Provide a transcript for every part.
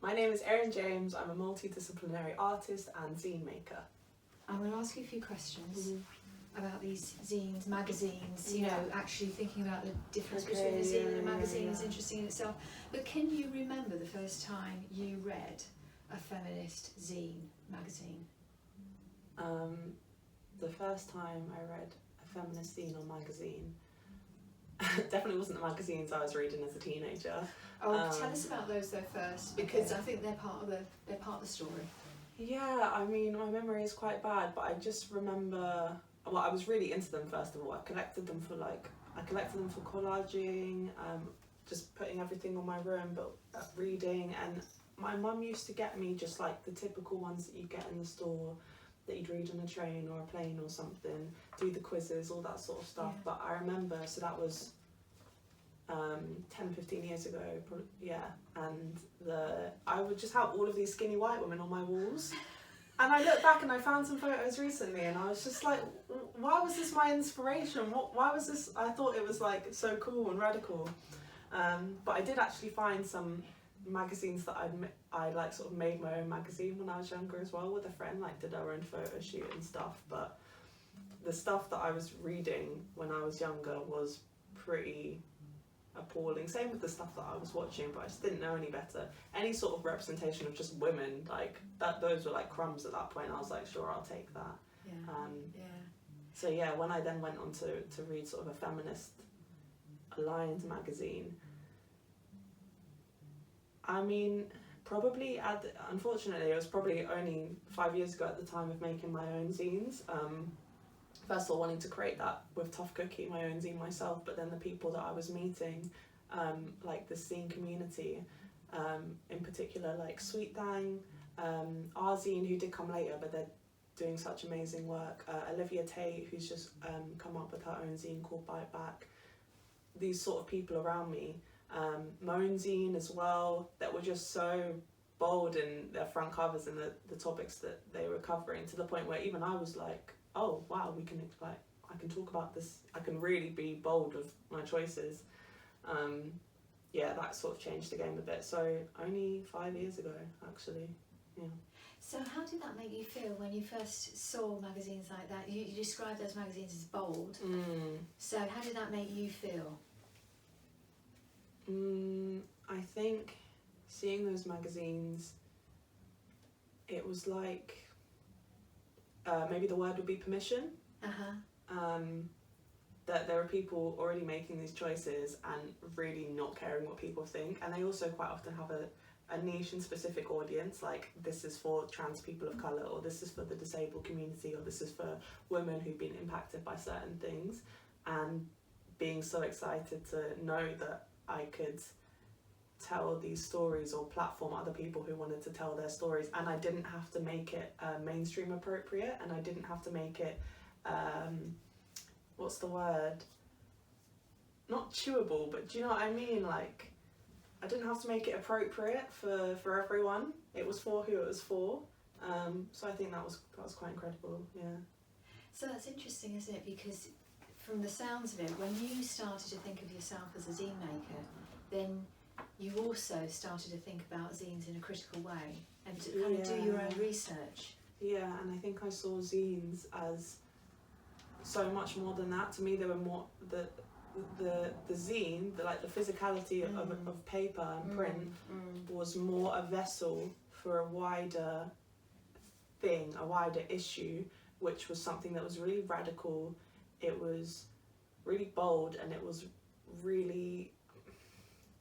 My name is Erin James. I'm a multidisciplinary artist and zine maker. I'm going to ask you a few questions about these zines, magazines, you know, actually thinking about the difference between a zine and a magazine is interesting in itself. But can you remember the first time you read a feminist zine magazine? The first time I read a feminist zine or magazine definitely wasn't the magazines I was reading as a teenager. Oh, tell us about those though first, because I think they're part of the story. Yeah, I mean, my memory is quite bad, but I just remember, well, I was really into them first of all. I collected them for collaging, just putting everything on my room, but reading. And my mum used to get me just like the typical ones that you get in the store, that you'd read on a train or a plane or something, do the quizzes, all that sort of stuff. Yeah. But I remember, so that was 10-15 years ago, probably, and I would just have all of these skinny white women on my walls, and I look back and I found some photos recently and I was just like, why was this my inspiration? Why was this? I thought it was like so cool and radical, but I did actually find some magazines that I like sort of made my own magazine when I was younger as well, with a friend, like did our own photo shoot and stuff. But the stuff that I was reading when I was younger was pretty appalling. Same with the stuff that I was watching, but I just didn't know any better. Any sort of representation of just women, like that, those were like crumbs at that point. I was like, sure, I'll take that. So yeah, when I then went on to read sort of a feminist aligned magazine, I mean, probably unfortunately it was probably only 5 years ago at the time of making my own zines. First of all, wanting to create that with Tough Cookie, my own zine myself, but then the people that I was meeting, like the zine community, in particular, like Sweet Thang, our zine, who did come later, but they're doing such amazing work. Olivia Tate, who's just come up with her own zine called Bite Back. These sort of people around me. My own zine as well, that were just so bold in their front covers and the topics that they were covering, to the point where even I was like, oh wow, I can talk about this, I can really be bold with my choices. That sort of changed the game a bit. So only 5 years ago, actually. Yeah. So how did that make you feel when you first saw magazines like that? You described those magazines as bold. So how did that make you feel? I think seeing those magazines, it was like, maybe the word would be permission. That there are people already making these choices and really not caring what people think, and they also quite often have a niche and specific audience, like this is for trans people of colour, or this is for the disabled community, or this is for women who've been impacted by certain things. And being so excited to know that I could tell these stories or platform other people who wanted to tell their stories, and I didn't have to make it mainstream appropriate, and I didn't have to make it what's the word, not chewable, but do you know what I mean, like I didn't have to make it appropriate for everyone. It was for who it was for. So I think that was quite incredible. So that's interesting, isn't it, because from the sounds of it, when you started to think of yourself as a zine maker, then you also started to think about zines in a critical way and to kind of do your own research. Yeah, and I think I saw zines as so much more than that. To me, they were more the zine, the physicality of paper and print was more a vessel for a wider thing, a wider issue, which was something that was really radical. It was really bold, and it was really,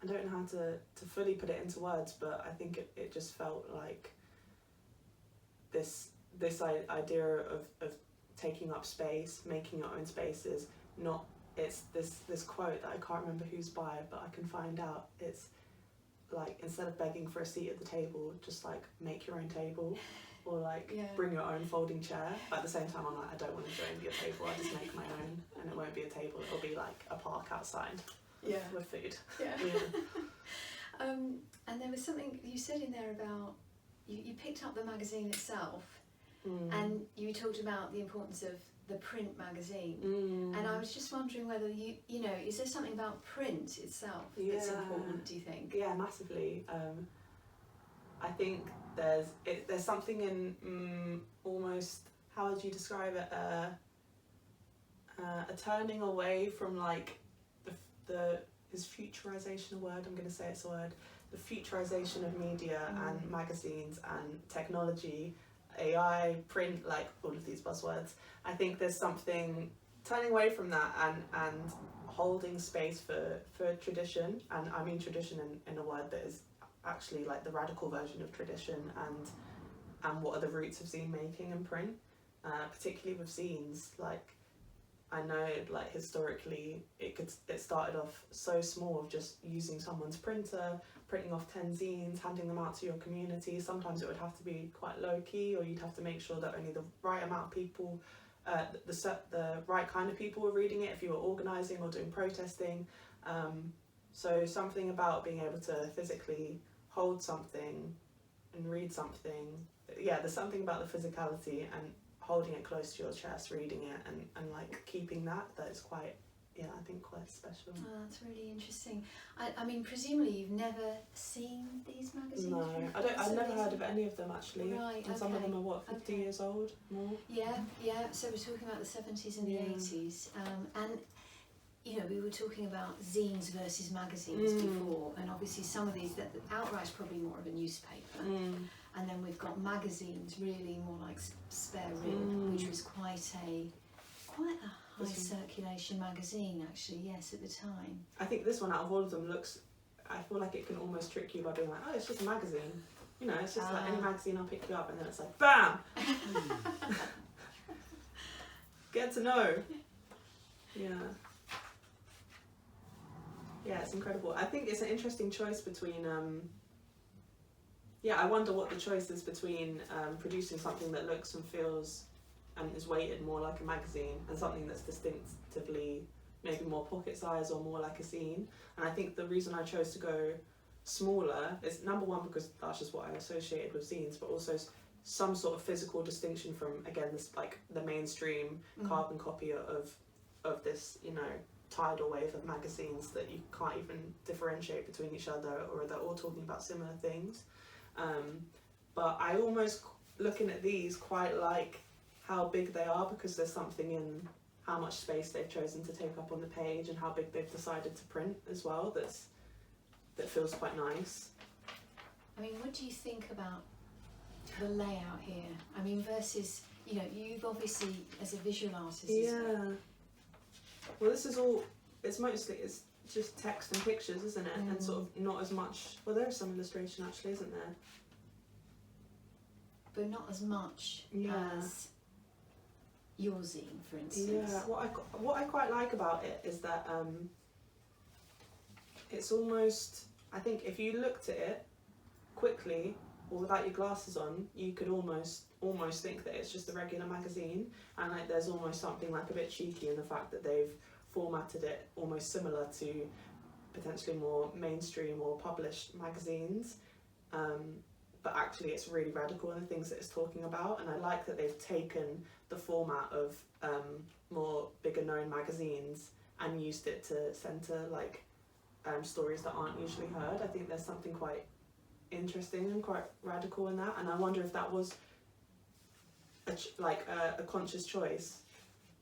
I don't know how to fully put it into words, but I think it just felt like this idea of taking up space, making your own spaces. Not, it's this quote that I can't remember who's by, but I can find out. It's like, instead of begging for a seat at the table, just like make your own table, or like bring your own folding chair. But at the same time, I'm like, I don't want to join your table, I just make my own, and it won't be a table, it'll be like a park outside with food. And there was something you said in there about you picked up the magazine itself, and you talked about the importance of the print magazine. And I was just wondering whether you know, is there something about print itself that's important, do you think? Yeah, massively. I think there's something in almost, how would you describe it, a turning away from like is futurization a word? I'm going to say it's a word. The futurization of media and magazines and technology, AI, print, like all of these buzzwords. I think there's something turning away from that and holding space for tradition, and I mean tradition in a word that is actually like the radical version of tradition, and what are the roots of zine making and print, particularly with zines. Like, I know, like, historically it started off so small, of just using someone's printer, printing off 10 zines, handing them out to your community. Sometimes it would have to be quite low key, or you'd have to make sure that only the right amount of people, the right kind of people were reading it if you were organising or doing protesting. So something about being able to physically hold something and read something. Yeah, there's something about the physicality and holding it close to your chest, reading it, and like keeping that is quite, I think quite special. Oh, that's really interesting. I mean, presumably you've never seen these magazines? No, I've never heard of any of them actually. Right, and some of them are what, 50 years old, more? Yeah, so we're talking about the 70s and the 80s, and you know, we were talking about zines versus magazines before, and obviously some of these, that outright's probably more of a newspaper, and then we've got magazines, really more like Spare Rib, which was quite a high circulation magazine actually, yes, at the time. I think this one out of all of them I feel like it can almost trick you by being like, oh, it's just a magazine. You know, it's just like any magazine, I'll pick you up, and then it's like, BAM! Get to know. Yeah, it's incredible. I think it's an interesting choice between, I wonder what the choice is between producing something that looks and feels and is weighted more like a magazine, and something that's distinctively maybe more pocket size or more like a zine. And I think the reason I chose to go smaller is, number one, because that's just what I associated with zines, but also some sort of physical distinction from, again, this like the mainstream carbon copy of this, you know, tidal wave of magazines that you can't even differentiate between each other, or they're all talking about similar things. But I almost, looking at these, quite like how big they are, because there's something in how much space they've chosen to take up on the page and how big they've decided to print as well, that feels quite nice. I mean, what do you think about the layout here? I mean, versus, you know, you've obviously, as a visual artist, well, this is all, it's just text and pictures, isn't it? And sort of not as much, well, there's some illustration actually, isn't there? But not as much as your zine, for instance. Yeah, what I quite like about it is that it's almost, I think if you looked at it quickly or without your glasses on, you could almost think that it's just a regular magazine, and like there's almost something like a bit cheeky in the fact that they've formatted it almost similar to potentially more mainstream or published magazines, but actually it's really radical in the things that it's talking about. And I like that they've taken the format of more bigger known magazines and used it to centre like stories that aren't usually heard. I think there's something quite interesting and quite radical in that, and I wonder if that was a conscious choice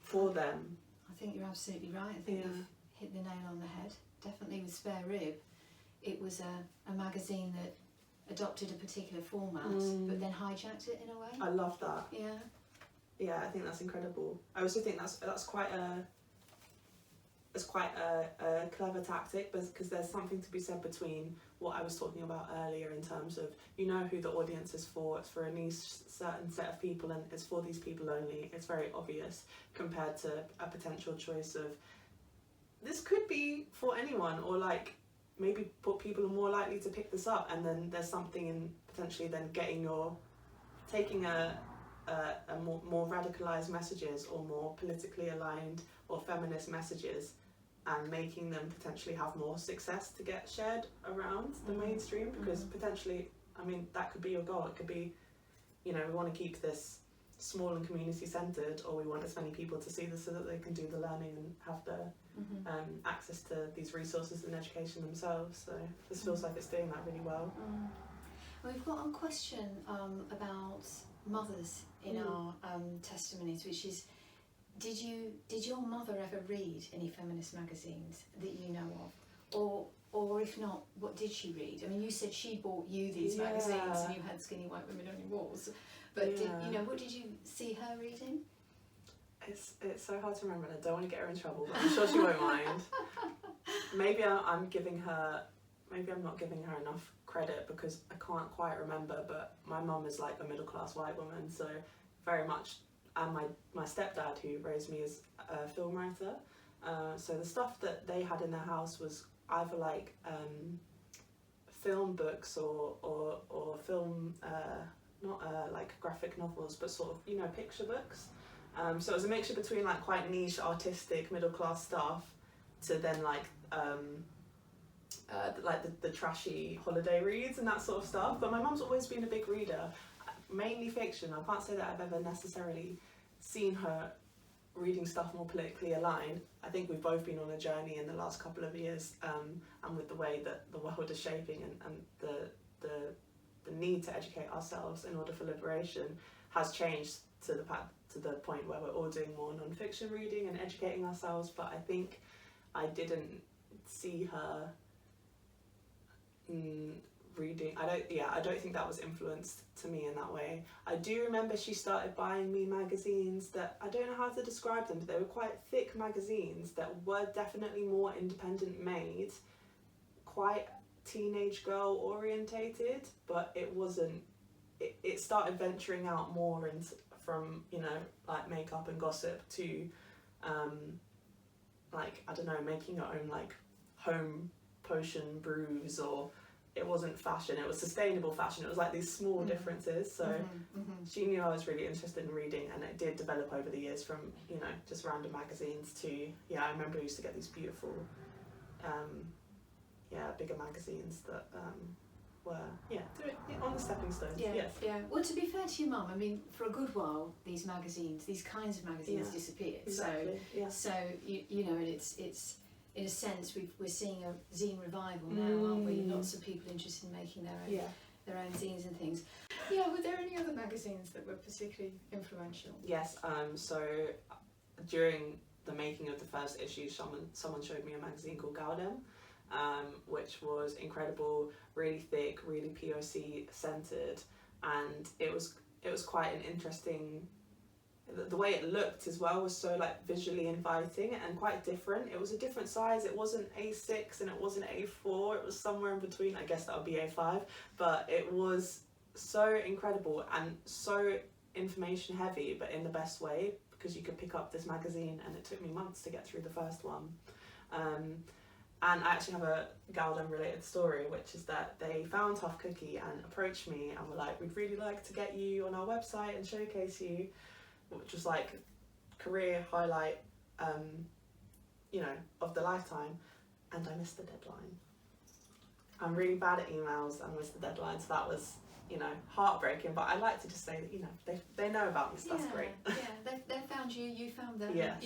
for them. I think you're absolutely right. I think you've hit the nail on the head. Definitely with Spare Rib, it was a magazine that adopted a particular format but then hijacked it in a way. I love that. Yeah, I think that's incredible. I also think that's quite a clever tactic, because there's something to be said between what I was talking about earlier in terms of, you know, who the audience is for. It's for a niche certain set of people, and it's for these people only. It's very obvious, compared to a potential choice of, this could be for anyone, or like maybe people are more likely to pick this up, and then there's something in potentially then taking a more radicalized messages, or more politically aligned or feminist messages, and making them potentially have more success to get shared around the mainstream, because potentially, I mean, that could be your goal. It could be, you know, we want to keep this small and community centred, or we want as many people to see this so that they can do the learning and have the access to these resources and education themselves. So this feels like it's doing that really well. We've got a question about mothers in our testimonies, which is, did your mother ever read any feminist magazines that you know of, or if not, what did she read? I mean, you said she bought you these magazines and you had Skinny White Women on your walls, but what did you see her reading? It's so hard to remember, and I don't want to get her in trouble, but I'm sure she won't mind. Maybe I'm not giving her enough credit because I can't quite remember, but my mum is like a middle class white woman, so very much, and my stepdad, who raised me, is a film writer, so the stuff that they had in their house was either like film books or film, not like graphic novels, but sort of, picture books. So it was a mixture between like quite niche artistic middle class stuff to then like the trashy holiday reads and that sort of stuff. But my mum's always been a big reader, mainly fiction. I can't say that I've ever necessarily seen her reading stuff more politically aligned. I think we've both been on a journey in the last couple of years, and with the way that the world is shaping and the need to educate ourselves in order for liberation has changed to the point where we're all doing more non-fiction reading and educating ourselves. But I think I didn't see her reading. I don't think that was influenced to me in that way. I do remember she started buying me magazines that, I don't know how to describe them, but they were quite thick magazines that were definitely more independent made, quite teenage girl orientated, but it wasn't, it started venturing out more into, from, like makeup and gossip to like, I don't know, making your own like home potion brews, or it wasn't fashion, it was sustainable fashion. It was like these small differences. So she knew I was really interested in reading, and it did develop over the years from, just random magazines to, I remember I used to get these beautiful, bigger magazines that were, on the stepping stones. Yes. Yeah. Well, to be fair to your mum, I mean, for a good while, these kinds of magazines disappeared. Exactly. So and it's in a sense, we're seeing a zine revival now, aren't we? Lots of people interested in making their own zines and things. Yeah, were there any other magazines that were particularly influential? Yes, so during the making of the first issue, someone showed me a magazine called Gowdem, which was incredible, really thick, really POC centered, and it was quite an interesting. The way it looked as well was so like visually inviting and quite different. It was a different size. It wasn't A6 and it wasn't A4. It was somewhere in between. I guess that would be A5. But it was so incredible and so information heavy, but in the best way, because you could pick up this magazine, and it took me months to get through the first one. And I actually have a Gowdem related story, which is that they found Tough Cookie and approached me and were like, we'd really like to get you on our website and showcase you, which was like career highlight, of the lifetime. And I missed the deadline. I'm really bad at emails and missed the deadline, so that was, heartbreaking. But I like to just say that, they know about me, so that's great. They found you, you found them. Yes.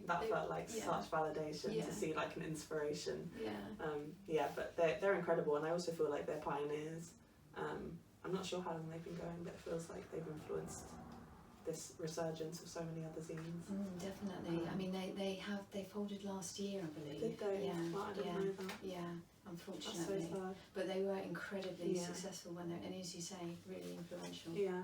That felt like such validation to see like an inspiration. But they're incredible, and I also feel like they're pioneers. I'm not sure how long they've been going, but it feels like they've influenced this resurgence of so many other zines. Definitely. I mean, they folded last year, I believe. Did they? Yeah. Well, I didn't know that. Yeah, unfortunately. That's so sad. But they were incredibly successful and as you say, really influential. Yeah.